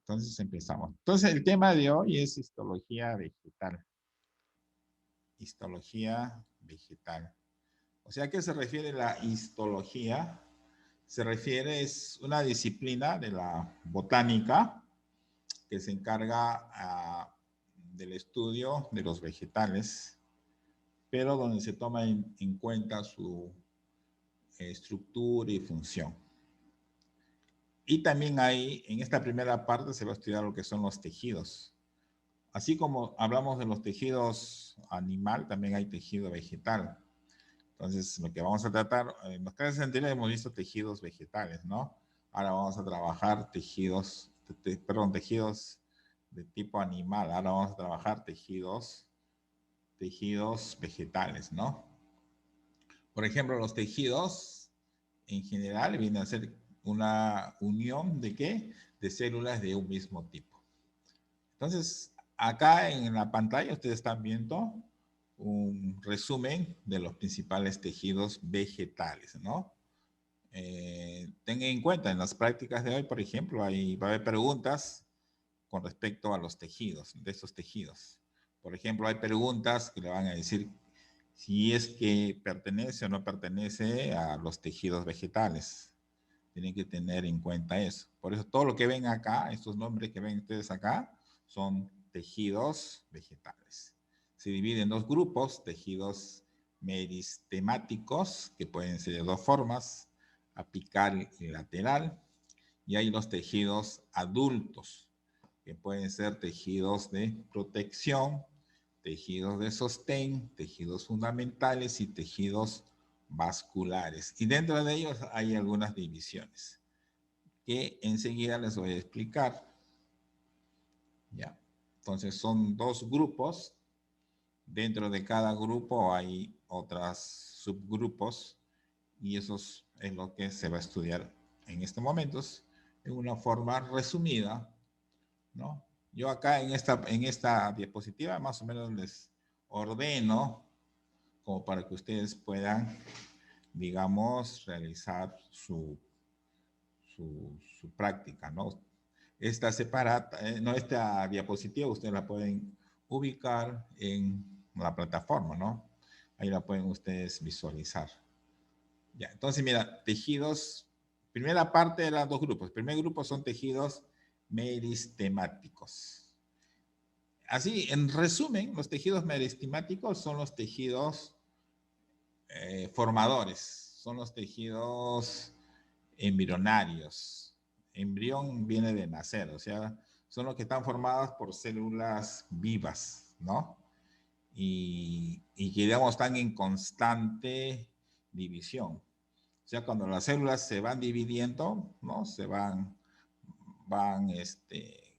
Entonces empezamos. Entonces el tema de hoy es histología vegetal. Histología vegetal. O sea, ¿a qué se refiere la histología? Se refiere, es una disciplina de la botánica que se encarga del estudio de los vegetales, pero donde se toma en cuenta su estructura y función. Y también ahí, en esta primera parte, se va a estudiar lo que son los tejidos. Así como hablamos de los tejidos animal, también hay tejido vegetal. Entonces, lo que vamos a tratar, en las clases anteriores hemos visto tejidos vegetales, ¿no? Ahora vamos a trabajar tejidos, tejidos de tipo animal. Ahora vamos a trabajar tejidos vegetales, ¿no? Por ejemplo, los tejidos en general vienen a ser una unión de ¿qué? De células de un mismo tipo. Entonces, acá en la pantalla ustedes están viendo un resumen de los principales tejidos vegetales, ¿no? Tengan en cuenta, en las prácticas de hoy, por ejemplo, va a haber preguntas con respecto a los tejidos, de estos tejidos. Por ejemplo, hay preguntas que le van a decir si es que pertenece o no pertenece a los tejidos vegetales. Tienen que tener en cuenta eso. Por eso todo lo que ven acá, estos nombres que ven ustedes acá, son tejidos vegetales. Se divide en dos grupos, tejidos meristemáticos, que pueden ser de dos formas, apical y lateral, y hay los tejidos adultos, que pueden ser tejidos de protección, tejidos de sostén, tejidos fundamentales y tejidos vasculares. Y dentro de ellos hay algunas divisiones que enseguida les voy a explicar. Ya. Entonces son dos grupos. Dentro de cada grupo hay otros subgrupos y eso es lo que se va a estudiar en estos momentos en una forma resumida, ¿no? Yo acá en esta diapositiva más o menos les ordeno como para que ustedes puedan, digamos, realizar su práctica, ¿no? Esta no, esta diapositiva ustedes la pueden ubicar en la plataforma, ¿no? Ahí la pueden ustedes visualizar. Ya, entonces mira, tejidos, primera parte eran dos grupos. El primer grupo son tejidos meristemáticos. Así, en resumen, los tejidos meristemáticos son los tejidos formadores, son los tejidos embrionarios. Embrión viene de nacer, o sea, son los que están formados por células vivas, ¿no? Y que, digamos, están en constante división. O sea, cuando las células se van dividiendo, ¿no? Se van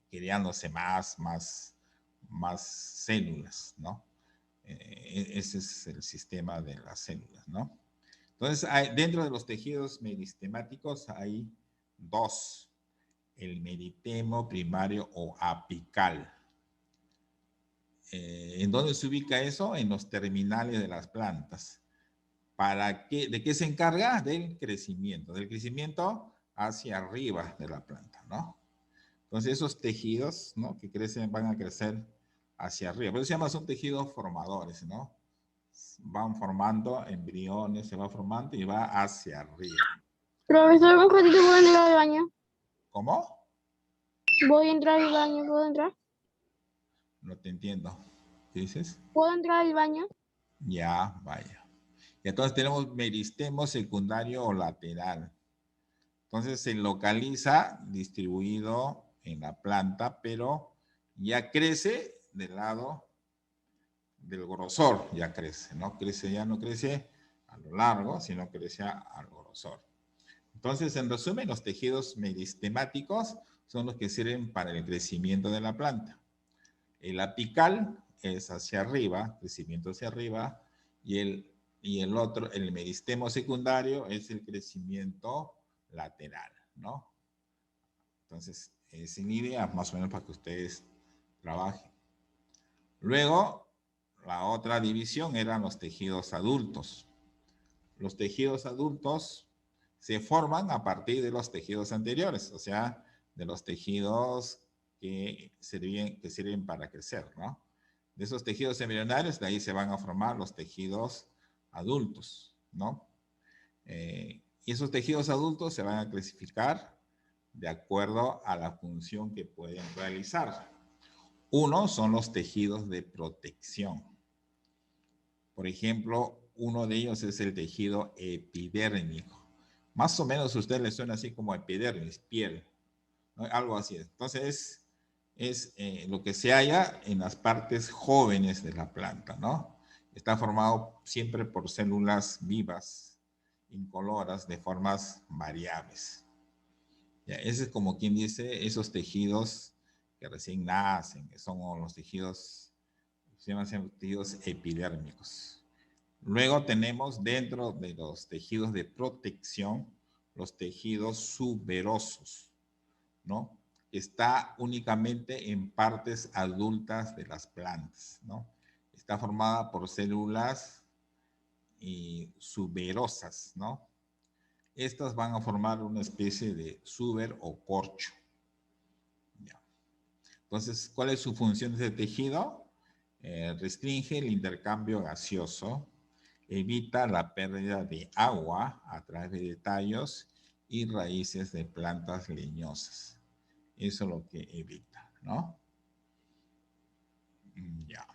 creándose más células, ¿no? Ese es el sistema de las células, ¿no? Entonces, dentro de los tejidos meristemáticos hay dos, el meritemo primario o apical. ¿En dónde se ubica eso? En los terminales de las plantas. ¿De qué se encarga? Del crecimiento hacia arriba de la planta, ¿no? Entonces, esos tejidos, ¿no? Que crecen, van a crecer hacia arriba. Por eso se llama, son tejidos formadores, ¿no? Van formando embriones, se va formando y va hacia arriba. Profesor, un ratito, ¿puedo entrar al baño? ¿Cómo? Voy a entrar al baño, ¿puedo entrar? No te entiendo. ¿Qué dices? ¿Puedo entrar al baño? Ya, vaya. Y entonces tenemos meristemo secundario o lateral. Entonces se localiza distribuido en la planta, pero ya crece del lado del grosor, ya crece, ¿no? Ya no crece a lo largo, sino crece al grosor. Entonces, en resumen, los tejidos meristemáticos son los que sirven para el crecimiento de la planta. El apical es hacia arriba, crecimiento hacia arriba, y el otro, el meristemo secundario, es el crecimiento lateral, ¿no? Entonces, sin idea, más o menos para que ustedes trabajen. Luego, la otra división eran los tejidos adultos. Los tejidos adultos se forman a partir de los tejidos anteriores, o sea, de los tejidos que sirven para crecer, ¿no? De esos tejidos embrionarios, de ahí se van a formar los tejidos adultos, ¿no? Y esos tejidos adultos se van a clasificar de acuerdo a la función que pueden realizar. Uno son los tejidos de protección. Por ejemplo, uno de ellos es el tejido epidérmico. Más o menos a usted le suena así como epidermis, piel, ¿no? Algo así. Entonces, es lo que se halla en las partes jóvenes de la planta, ¿no? Está formado siempre por células vivas, incoloras, de formas variables. Ya, ese es como quien dice esos tejidos que recién nacen, que son los tejidos, se llaman tejidos epidérmicos. Luego tenemos dentro de los tejidos de protección los tejidos suberosos, ¿no? Está únicamente en partes adultas de las plantas, ¿no? Está formada por células suberosas, ¿no? Estas van a formar una especie de suber o corcho. Ya. Entonces, ¿cuál es su función de ese tejido? Restringe el intercambio gaseoso, evita la pérdida de agua a través de tallos y raíces de plantas leñosas. Eso es lo que evita, ¿no? Ya.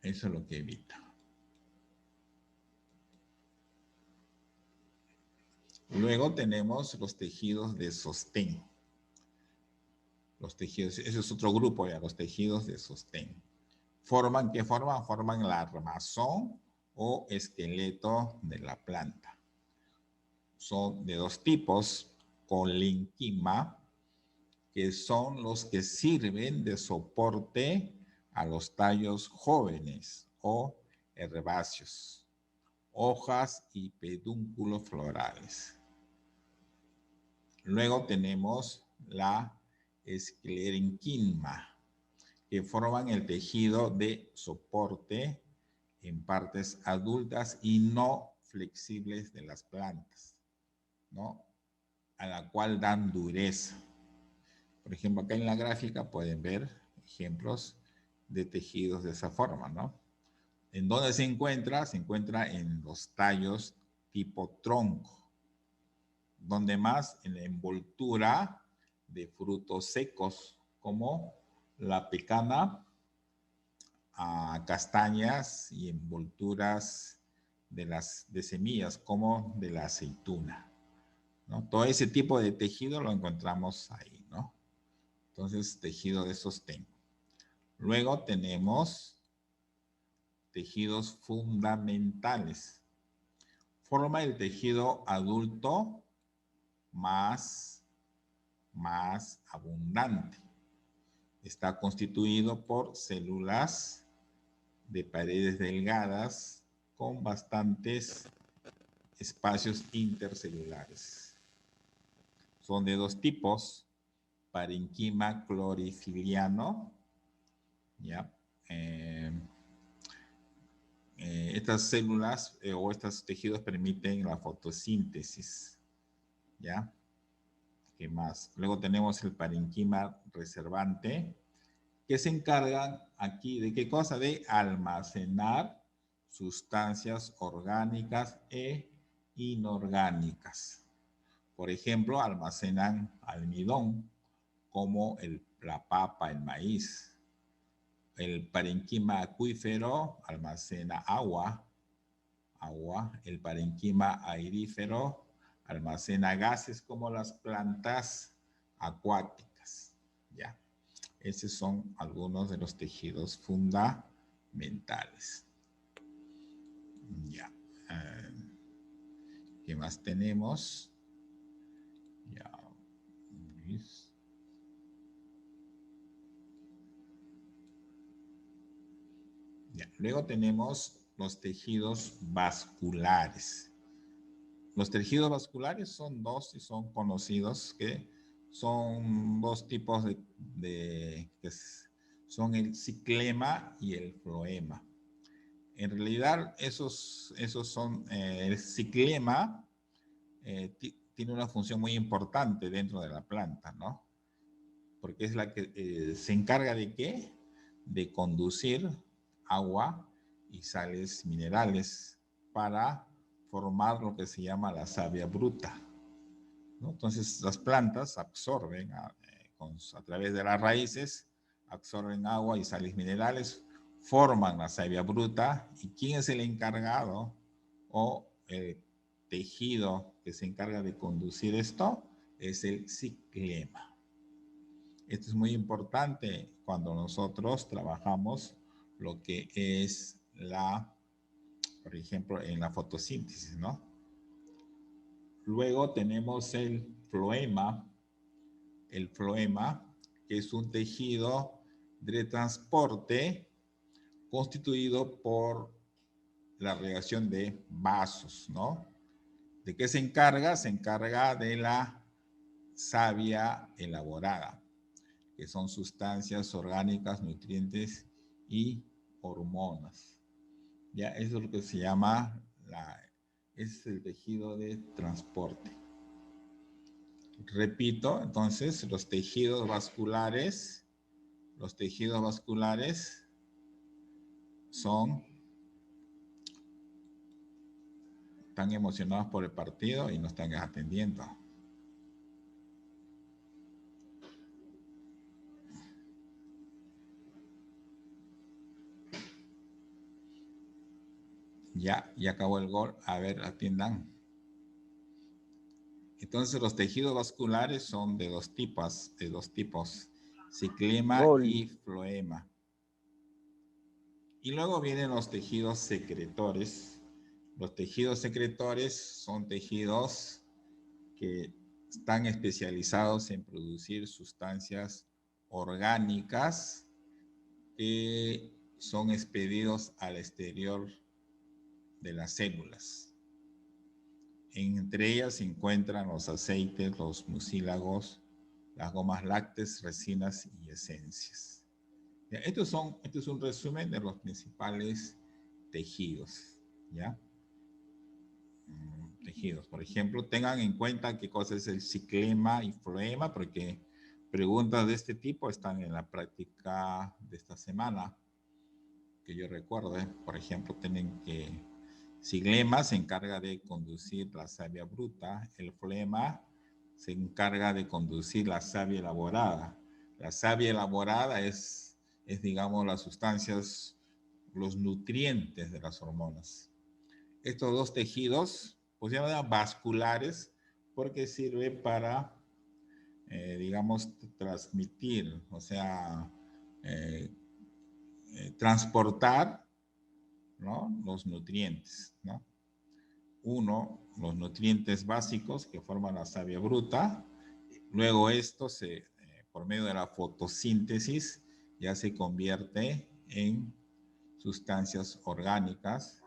Eso es lo que evita. Luego tenemos los tejidos de sostén. Los tejidos, ese es otro grupo ya, los tejidos de sostén. ¿Qué forman? Forman el armazón o esqueleto de la planta. Son de dos tipos, colenquima, que son los que sirven de soporte a los tallos jóvenes o herbáceos, hojas y pedúnculos florales. Luego tenemos la esclerenquima, que forman el tejido de soporte en partes adultas y no flexibles de las plantas, ¿no? A la cual dan dureza. Por ejemplo, acá en la gráfica pueden ver ejemplos de tejidos de esa forma, ¿no? ¿En dónde se encuentra? Se encuentra en los tallos tipo tronco. Donde más en la envoltura de frutos secos, como la pecana, castañas y envolturas de semillas, como de la aceituna, ¿no? Todo ese tipo de tejido lo encontramos ahí, ¿no? Entonces, tejido de sostén. Luego tenemos tejidos fundamentales. Forma el tejido adulto más abundante. Está constituido por células de paredes delgadas con bastantes espacios intercelulares. Son de dos tipos, parenquima clorofiliano, ¿ya? Estas células o estos tejidos permiten la fotosíntesis, ¿ya? ¿Qué más? Luego tenemos el parenquima reservante, que se encargan aquí de qué cosa? De almacenar sustancias orgánicas e inorgánicas. Por ejemplo, almacenan almidón, como la papa, el maíz. El parenquima acuífero almacena agua. El parenquima aerífero almacena gases como las plantas acuáticas. Ya. Esos son algunos de los tejidos fundamentales. Ya. ¿Qué más tenemos? Ya. Ya. Luego tenemos los tejidos vasculares. Los tejidos vasculares son dos y son conocidos, que son dos tipos que son el ciclema y el floema. En realidad, esos son, el ciclema tiene una función muy importante dentro de la planta, ¿no? porque es la que se encarga de ¿qué? De conducir agua y sales minerales para formar lo que se llama la savia bruta, ¿no? Entonces las plantas absorben a través de las raíces, absorben agua y sales minerales, forman la savia bruta. ¿Y quién es el encargado o el tejido que se encarga de conducir esto? Es el xilema. Esto es muy importante cuando nosotros trabajamos lo que es por ejemplo, en la fotosíntesis, ¿no? Luego tenemos el floema, que es un tejido de transporte constituido por la reacción de vasos, ¿no? ¿De qué se encarga? Se encarga de la savia elaborada, que son sustancias orgánicas, nutrientes y hormonas. Ya, eso es lo que se llama es el tejido de transporte. Repito, entonces, los tejidos vasculares están emocionados por el partido y no están atendiendo. Ya acabó el gol. A ver, atiendan. Entonces, los tejidos vasculares son de dos tipos, xilema y floema. Y luego vienen los tejidos secretores. Los tejidos secretores son tejidos que están especializados en producir sustancias orgánicas que son expedidos al exterior de las células. Entre ellas se encuentran los aceites, los mucílagos, las gomas lácteas, resinas y esencias. Esto es un resumen de los principales tejidos, ¿ya? Tejidos, por ejemplo, tengan en cuenta qué cosa es el xilema y floema, porque preguntas de este tipo están en la práctica de esta semana, que yo recuerdo, por ejemplo, tienen que xilema se encarga de conducir la savia bruta, el floema se encarga de conducir la savia elaborada. La savia elaborada es digamos, las sustancias, los nutrientes de las hormonas. Estos dos tejidos, pues se llaman vasculares porque sirve para, digamos, transmitir, o sea, transportar, ¿no? Los nutrientes, ¿no? Uno, los nutrientes básicos que forman la savia bruta. Luego esto por medio de la fotosíntesis ya se convierte en sustancias orgánicas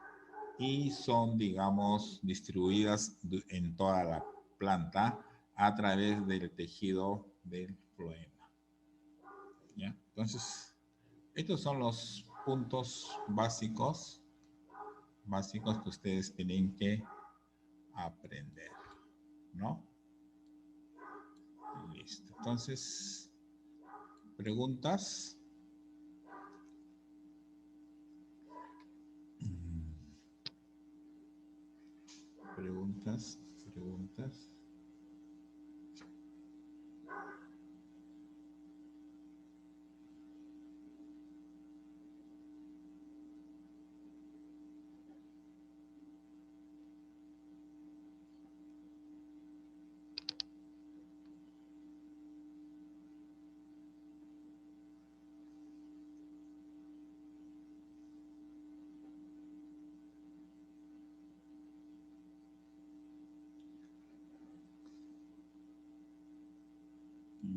y son, digamos, distribuidas en toda la planta a través del tejido del floema. ¿Ya? Entonces, estos son los puntos básicos que ustedes tienen que aprender, ¿no? Listo. Entonces, ¿preguntas? Preguntas.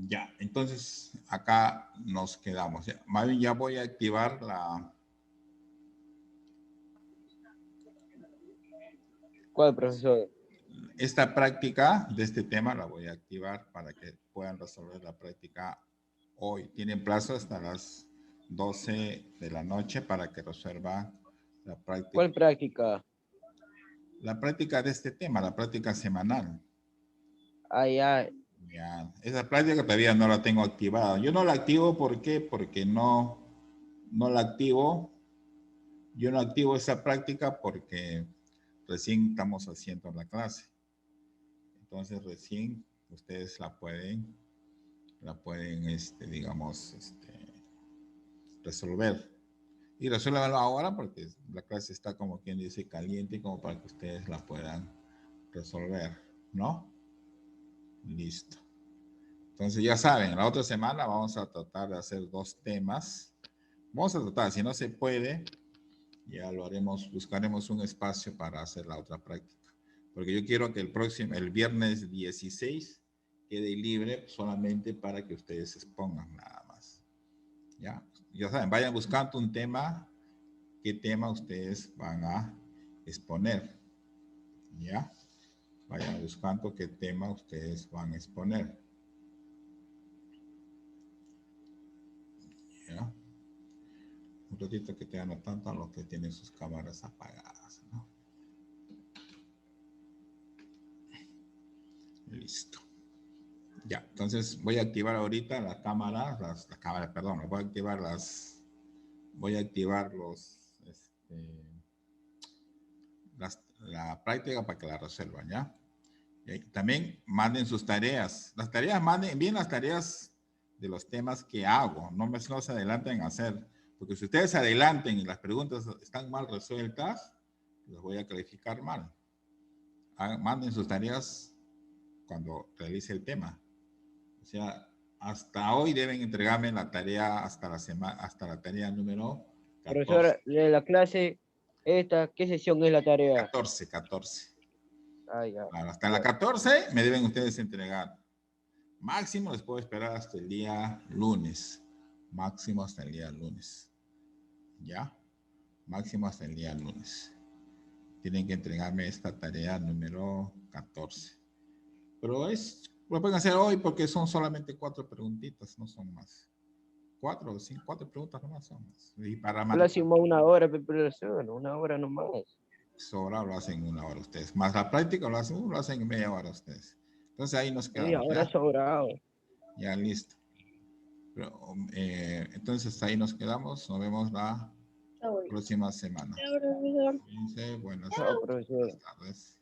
Ya, entonces acá nos quedamos. Ya voy a activar ¿Cuál, profesor? Esta práctica de este tema la voy a activar para que puedan resolver la práctica hoy. Tienen plazo hasta las 12 de la noche para que resuelvan la práctica. ¿Cuál práctica? La práctica de este tema, la práctica semanal. Ah, ya. Ya, esa práctica todavía no la tengo activada. Yo no la activo, ¿por qué? Porque no la activo. Yo no activo esa práctica porque recién estamos haciendo la clase. Entonces recién ustedes la pueden, digamos, resolver. Y resuélvanlo ahora porque la clase está como quien dice caliente como para que ustedes la puedan resolver, ¿no? Listo. Entonces ya saben, la otra semana vamos a tratar de hacer 2 temas. Vamos a tratar, si no se puede, ya lo haremos, buscaremos un espacio para hacer la otra práctica. Porque yo quiero que el viernes 16 quede libre solamente para que ustedes expongan nada más. Ya saben, vayan buscando un tema, qué tema ustedes van a exponer. ¿Ya? Vayan buscando qué tema ustedes van a exponer. ¿Ya? Un ratito que te anotando a los que tienen sus cámaras apagadas, ¿no? Listo. Ya, entonces voy a activar ahorita la cámara, perdón, voy a activar la práctica para que la resuelvan, ¿ya? Y también manden sus tareas. Las tareas, manden bien las tareas de los temas que hago. No se adelanten a hacer. Porque si ustedes se adelanten y las preguntas están mal resueltas, los voy a calificar mal. Manden sus tareas cuando realice el tema. O sea, hasta hoy deben entregarme la tarea hasta la tarea número 14. Profesor, de la clase, ¿qué sesión es la tarea? 14. Ah, ya. Claro, hasta la 14 me deben ustedes entregar. Máximo les puedo esperar hasta el día lunes. Máximo hasta el día lunes. ¿Ya? Máximo hasta el día lunes. Tienen que entregarme esta tarea número 14. Pero lo pueden hacer hoy porque son solamente 4 preguntitas, no son más. 4 o 5, 4 preguntas nomás son más. Y para Máximo 1 hora, profesor, 1 hora nomás. sobra lo hacen 1 hora ustedes. Más la práctica lo hacen en media hora ustedes. Entonces ahí nos quedamos. Media hora sobrado. Ya listo. Pero, entonces ahí nos quedamos. Nos vemos la próxima semana. Chao, profesor. Buenas Chao, profesor. tardes.